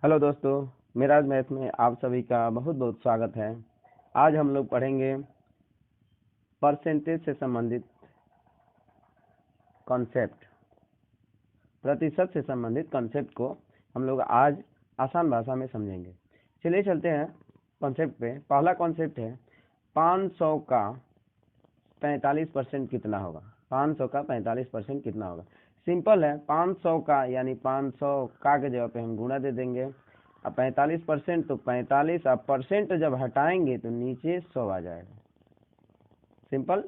Hello दोस्तों, मेरा math में आप सभी का बहुत बहुत स्वागत है। आज हम लोग पढ़ेंगे परसेंटेज से संबंधित कॉन्सेप्ट, प्रतिशत से संबंधित कॉन्सेप्ट को हम लोग आज आसान भाषा में समझेंगे। चलिए चलते हैं कॉन्सेप्ट पे। पहला कॉन्सेप्ट है 500 का 45% कितना होगा। 500 का 45% कितना होगा। सिंपल है, 500 का यानी 500 का के जगह पे हम गुणा दे देंगे। अब 45% तो 45, अब परसेंट जब हटाएंगे तो नीचे 100 आ जाएगा। सिंपल,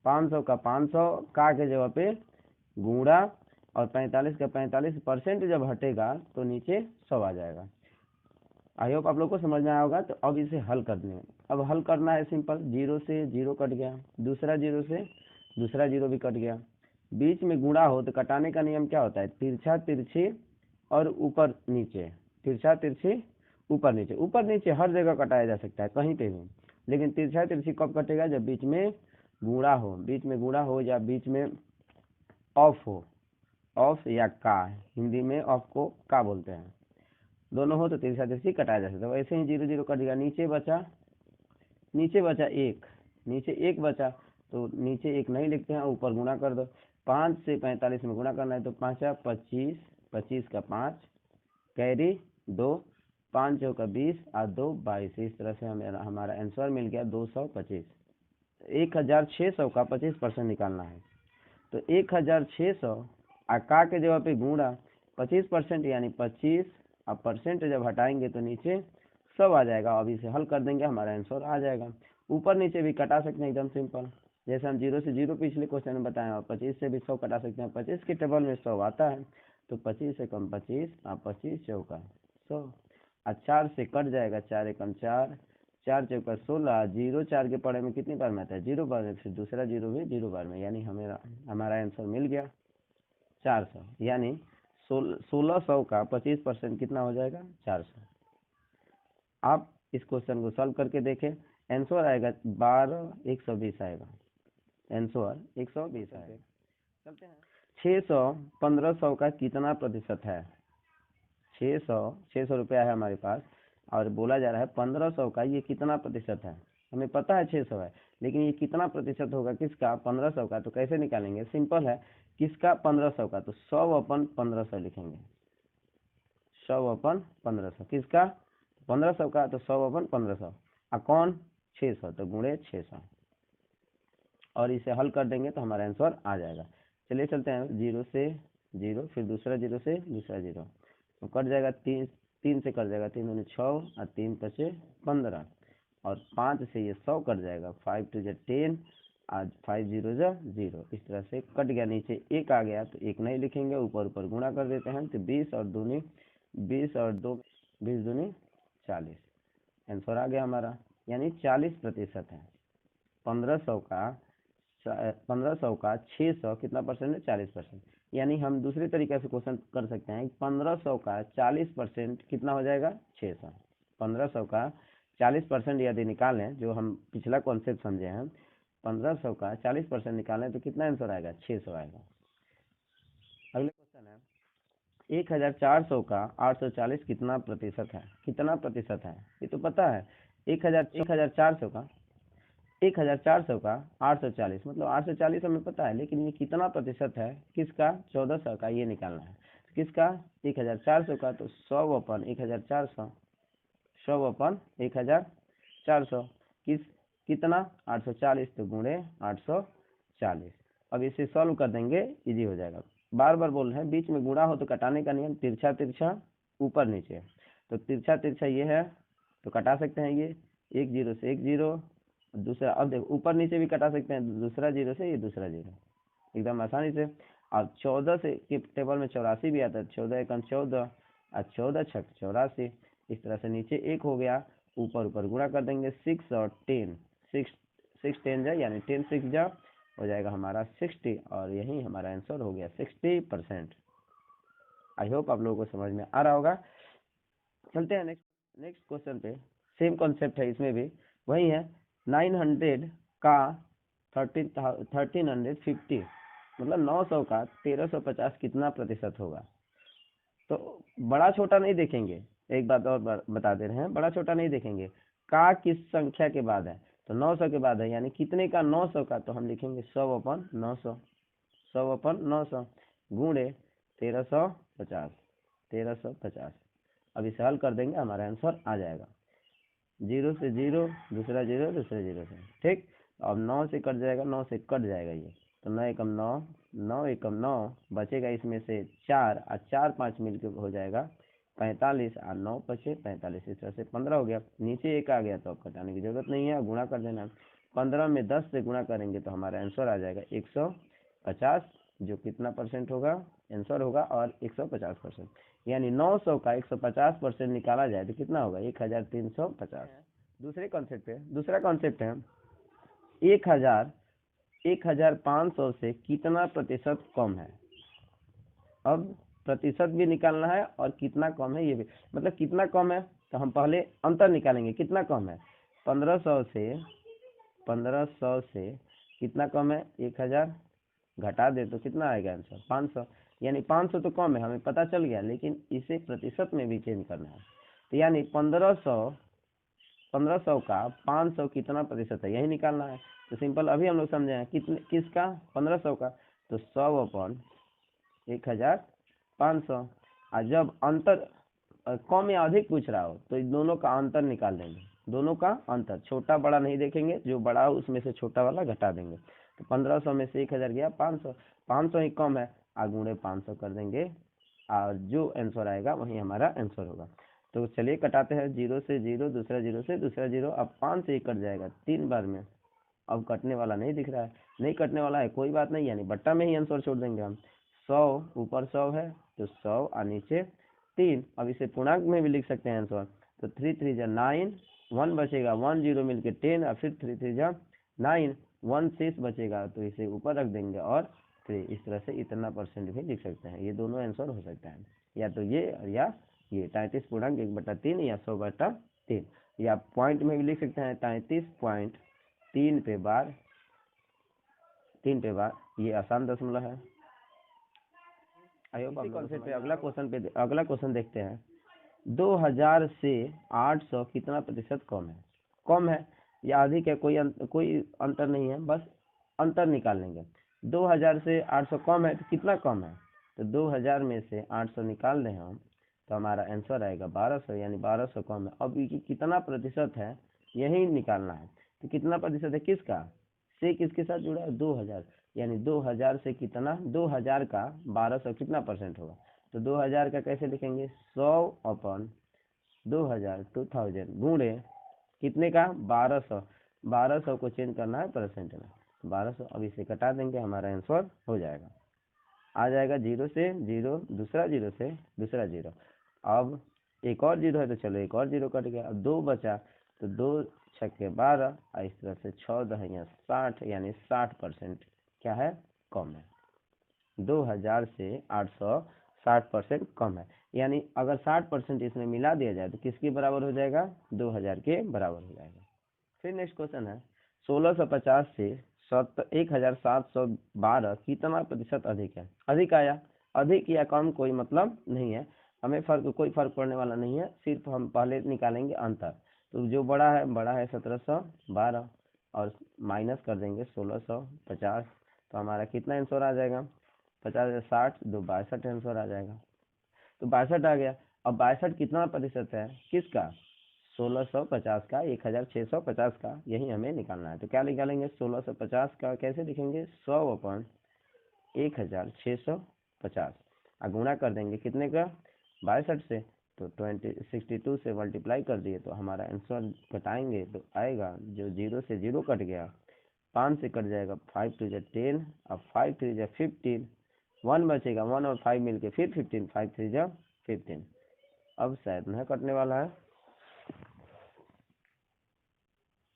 500 का 500 का के जगह पे गुणा और 45 का 45% जब हटेगा तो नीचे 100 आ जाएगा। आई होप आप लोग को समझ में आया होगा। तो अब इसे हल करने हैं। अब हल करना है सिंपल, 0 से 0 कट गया, दूसरा 0 से दूसरा 0 भी कट गया। बीच में गुणा हो तो कटाने का नियम क्या होता है? तिरछा तिरछी और ऊपर नीचे, तिरछा तिरछी ऊपर नीचे। ऊपर नीचे हर जगह कटाया जा सकता है, कहीं पे भी, लेकिन तिरछा तिरछी कब कटेगा? जब बीच में गुणा हो। बीच में गुणा हो या बीच में ऑफ हो, ऑफ या का, हिंदी में ऑफ को का बोलते हैं, दोनों हो तो तिरछा तिरछी कटाया जा सकता है। वैसे ही 0 0 कट गया, नीचे बचा एक, नीचे एक बचा तो नीचे एक नहीं लिखते हैं, ऊपर गुणा कर दो। 5 से 45 में गुणा करना है तो 5 25, 25 का 5 कैरी 2, 5 चौका 20 और 2 22। इस तरह से हमें हमारा आंसर मिल गया 225। 1600 का 25% निकालना है तो 1600 का के जगह पे गुणा 25% यानी 25, अब परसेंट जब हटाएंगे तो नीचे 100 आ जाएगा। अब इसे हल कर देंगे, हमारा आंसर आ जाएगा। ऊपर नीचे भी कटा सकते हैं, एकदम सिंपल, जैसे हम 0 से 0 पिछले क्वेश्चन में बताए, और 25 से भी 100 कटा सकते हैं। 25 के टेबल में 100 आता है तो 25 से कम 25 और 25 चौका 100, और 4 से कट जाएगा, 4 एकम 4, 4 चौका 16, 0 4 के पढ़े में कितनी बार में आता है? 0 बार में, फिर दूसरा 0 भी 0 बार में, यानी हमारा आंसर मिल गया 400। यानी 1600 का 25% कितना हो जाएगा? 400। आप इस क्वेश्चन को सॉल्व करके देखें, आंसर आएगा 12120 आएगा, आंसर 120 आएगा। चलते हैं 600 1500 का कितना प्रतिशत है? 600 रुपया है हमारे पास और बोला जा रहा है 1500 का ये कितना प्रतिशत है। हमें पता है 600 है, लेकिन ये कितना प्रतिशत होगा किसका? 1500 का। तो कैसे निकालेंगे? सिंपल है, किसका? 1500 का, तो 100/1500 लिखेंगे। 100/1500 किसका? 1500 का, तो 100/1500। और कौन? 600, तो गुणे 600, और इसे हल कर देंगे तो हमारा आंसर आ जाएगा। चलिए चलते हैं 0 से 0, फिर दूसरा 0 से दूसरा 0, तो कट जाएगा 3 से कट जाएगा, 3 दूनी 6 और 3 5 15, और 5 से ये 100 कट जाएगा, 5 2 10 आज 5 0 0। इस तरह से कट गया, नीचे एक आ गया तो एक नहीं लिखेंगे, ऊपर ऊपर गुणा कर देते हैं तो 20 और 2 20 और 2 20 दूनी 40, आंसर आ गया हमारा, यानी 40% है। 1500 का 600 कितना परसेंट है? 40%। यानी हम दूसरे तरीके से क्वेश्चन कर सकते हैं, 1500 का 40% कितना हो जाएगा? 600। 1500 का 40% यदि निकालें, जो हम पिछला कॉन्सेप्ट समझे हैं, 1500 का 40% निकालें तो कितना आंसर आएगा? 600 आएगा। अगले क्वेश्चन है 1400 का 840 कितना प्रतिशत है? कितना प्रतिशत है ये तो पता है। 1400 का 840 मतलब 840 हमें पता है, लेकिन ये कितना प्रतिशत है किसका? 1400 का, ये निकालना है। तो किसका? 1400 का, तो 100/1400, 100/1400 कितना? 840, तो गुणे 840। अब इसे सॉल्व कर देंगे, इजी हो जाएगा। बार बार बोल रहे हैं, बीच में गुणा हो तो कटाने का नियम तिरछा तिरछा ऊपर नीचे, तो तिरछा तिरछा ये है तो कटा सकते हैं। ये 1 0 से 1 0, दूसरा, अब देखो ऊपर नीचे भी कटा सकते हैं, दूसरा 0 से ये दूसरा 0, एकदम आसानी से। अब 14 से के टेबल में 84 भी आता है, 14 एकम 14 और 14 छक 84। इस तरह से नीचे एक हो गया, ऊपर ऊपर गुणा कर देंगे, 6 और 10, 6 10 जा, यानी 10 6 जा, हो जाएगा हमारा 60, और यही हमारा आंसर हो गया 60%। आई होप आप लोगों को समझ में आ रहा होगा। चलते हैं नेक्स्ट क्वेश्चन पे। सेम कॉन्सेप्ट है, इसमें भी वही है। 900 का 1350 मतलब 900 का 1350 कितना प्रतिशत होगा? तो बड़ा छोटा नहीं देखेंगे, एक बात और बता दे रहे हैं, बड़ा छोटा नहीं देखेंगे। का किस संख्या के बाद है, तो 900 के बाद है, यानी कितने का, 900 का, तो हम लिखेंगे 100/900, 100/900 गुणे 1350, 1350। अब इसे हल कर देंगे, हमारा आंसर आ जाएगा। 0 से 0, दूसरा 0, दूसरे 0 से, ठीक। अब 9 से कट जाएगा, 9 से कट जाएगा ये, तो 9 एकम 9, 9 एकम 9, बचेगा इसमें से 4 और 4 5 मिलकर हो जाएगा 45 और 9 बचे 45, इस तरह से 15 हो गया। नीचे एक आ गया तो अब घटाने की जरूरत नहीं है, गुणा कर देना। 15 में 10 से गुणा करेंगे तो हमारा आंसर आ जाएगा 150, जो कितना परसेंट होगा, आंसर होगा, और 150%, यानी 900 का 150% निकाला जाए तो कितना होगा, 1350। दूसरा कॉन्सेप्ट है 1500 से कितना प्रतिशत कम है। अब प्रतिशत भी निकालना है और कितना कम है ये भी, मतलब कितना कम है, तो हम पहले अंतर निकालेंगे, कितना कम है। 1500 से कितना कम है, 1000 घटा दे तो कितना आएगा आंसर, 500, यानी 500 तो कम है, हमें पता चल गया, लेकिन इसे प्रतिशत में भी चेंज करना है। तो यानी 1500 का 500 कितना प्रतिशत है, यही निकालना है। तो सिंपल अभी हम लोग समझे हैं, किसका, 1500 का, तो 100/1500। और जब अंतर कम या अधिक पूछ रहा हो तो इन दोनों का अंतर निकाल देंगे, दोनों का अंतर, छोटा बड़ा नहीं देखेंगे, जो बड़ा हो उसमें से छोटा वाला घटा देंगे। तो 1500 में से 1000 गया 500, 500 ही कम है, गुणे 500 कर देंगे, और जो आंसर आएगा वही हमारा आंसर होगा। तो चलिए कटाते हैं, 0 से 0, दूसरा 0 से दूसरा 0, अब 5 से ही कट जाएगा 3 बार में। अब कटने वाला नहीं दिख रहा है, नहीं कटने वाला है, कोई बात नहीं, यानी बट्टा में ही आंसर छोड़ देंगे हम। 100 ऊपर 100 है तो 100 और नीचे 3। अब इसे पूर्णांक में भी लिख सकते हैं आंसर, तो 3 3 जा 9, 1 बचेगा, 1 0 मिलके 10, और फिर 3 3 जा 9, 1 शेष बचेगा, तो इसे ऊपर रख देंगे और 3, इस तरह से इतना परसेंट भी लिख सकते हैं। ये दोनों आंसर हो सकता है, या तो ये या ये 33 पूर्णांक 1/3 या 100/3, या पॉइंट में भी लिख सकते हैं 33.3 पे बार, 3 पे बार, ये आसान दशमलव है। इसी कॉन्सेप्ट पे अगला क्वेश्चन देखते हैं। 2000 से 800 कितना प्रतिशत कम है, कम है या अधिक है, कोई अंतर नहीं है, बस अंतर निकाल लेंगे। 2000 से 800 कम है तो कितना कम है, तो 2000 में से 800 निकाल दें हम, तो हमारा आंसर आएगा 1200, यानी 1200 कम है। अब ये कितना प्रतिशत है यही निकालना है, तो कितना प्रतिशत है, किसका, से किसके साथ जुड़ा है, 2000, यानी 2000 से कितना, 2000 का 1200 कितना परसेंट होगा, तो 2000 का कैसे लिखेंगे, 100/2000, 2000 गुणे कितने का, 1200, 1200 को चेंज करना है परसेंट में, 1200। अब इसे कटा देंगे, हमारा आंसर हो जाएगा, आ जाएगा 0 से 0, दूसरा 0 से दूसरा 0। अब एक और 0 है तो चलो एक और 0 कट गया, अब 2 बचा, तो 2 छक्के 12, और इस तरह से 14 या 60, यानी 60% क्या है, कम है। 2000 से 800 60% कम है, यानी अगर 60% इसमें मिला दिया जाए तो किसके बराबर हो जाएगा, 2000 के बराबर हो जाएगा। फिर नेक्स्ट क्वेश्चन है, 1650 से 1712 कितना प्रतिशत अधिक है। अधिक आया, अधिक या कम कोई मतलब नहीं है, हमें कोई फर्क पड़ने वाला नहीं है, सिर्फ हम पहले निकालेंगे अंतर। तो जो बड़ा है 1712, और माइनस कर देंगे 1650, तो हमारा कितना आंसर आ जाएगा, 50 60 2 62 आंसर आ जाएगा। तो 62 आ गया। अब 62 कितना प्रतिशत है, किसका, 1650 का, 1650 का, यही हमें निकालना है। तो क्या निकालेंगे, 1650 का कैसे लिखेंगे, 100/1650, और गुणा कर देंगे कितने का, 62 से, तो 62 से मल्टीप्लाई कर दिए, तो हमारा आंसर घटाएंगे तो आएगा, जो 0 से 0 कट गया, 5 से कट जाएगा, 5 2 जा 10, अब 5 3 जा 15, 1 बचेगा, 1 और 5 मिलके फिर 15, 5 3 जा 15। अब शायद नहीं कटने वाला है,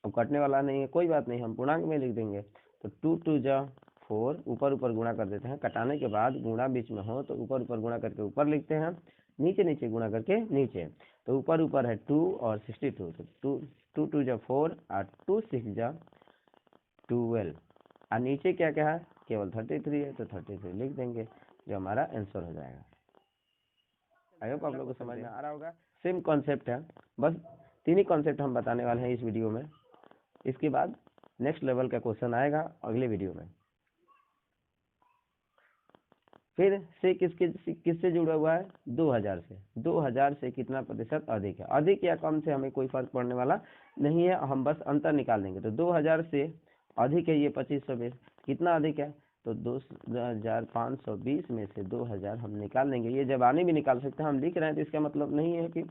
अब कटने वाला नहीं है, कोई बात नहीं, हम पूर्णांक में लिख देंगे। तो 2 2 जा 4, ऊपर ऊपर गुणा कर देते हैं, कटाने के बाद गुणा बीच में हो तो ऊपर ऊपर गुणा करके ऊपर लिखते हैं, नीचे नीचे गुणा करके नीचे। तो ऊपर ऊपर है 2 और 62, तो 2 2 जा 4 और 2 6 जा 12, और नीचे क्या क्या है, केवल 33 है, तो 33 लिख देंगे, जो हमारा आंसर हो जाएगा। आई होप आप लोगों को समझ में आ रहा होगा। सेम कॉन्सेप्ट है, बस 3 ही कॉन्सेप्ट हम बताने वाले हैं इस वीडियो में। इसके बाद नेक्स्ट लेवल का क्वेश्चन आएगा अगले वीडियो में। फिर से किससे जुड़ा हुआ है? 2000 से। 2000 से कितना प्रतिशत अधिक है? अधिक या कम से हमें कोई फर्क पड़ने वाला नहीं है, हम बस अंतर निकाल देंगे। तो 2000 से अधिक है ये 2520, कितना अधिक है? तो 2520 में से 2000 हम निकाल देंगे। ये जबानी भी निकाल सकते हैं, हम लिख रहे हैं तो इसका मतलब नहीं है कि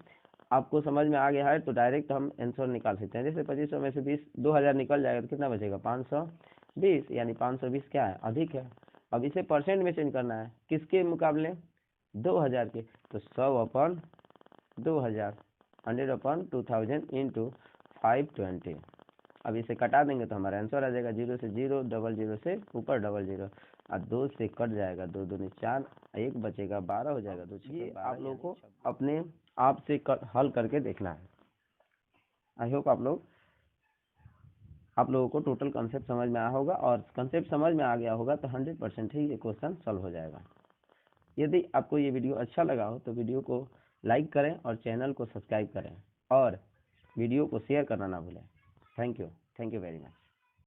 आपको समझ में आ गया है तो डायरेक्ट हम आंसर निकाल सकते हैं। जैसे 2500 में से 2000 निकल जाएगा तो कितना बचेगा? 520, यानी 520 क्या है? अधिक है। अब इसे परसेंट में चेंज करना है, किसके मुकाबले? 2000 के। तो 100/2000, 100/2000 इंटू 520। अब इसे कटा देंगे तो हमारा आंसर आ जाएगा 0 से 0, 00 से ऊपर 00, और 2 से कट जाएगा, 2 दूनी 4, 1 बचेगा 12 हो जाएगा। 2 6 आप लोगों को अपने आप से हल करके देखना है। आई होप आप लोगों को टोटल कंसेप्ट समझ में आया होगा, और कंसेप्ट समझ में आ गया होगा तो 100% ही ये क्वेश्चन सॉल्व हो जाएगा। यदि आपको ये वीडियो अच्छा लगा हो तो वीडियो को लाइक करें और चैनल को सब्सक्राइब करें, और वीडियो को शेयर करना ना भूलें। Thank you very much.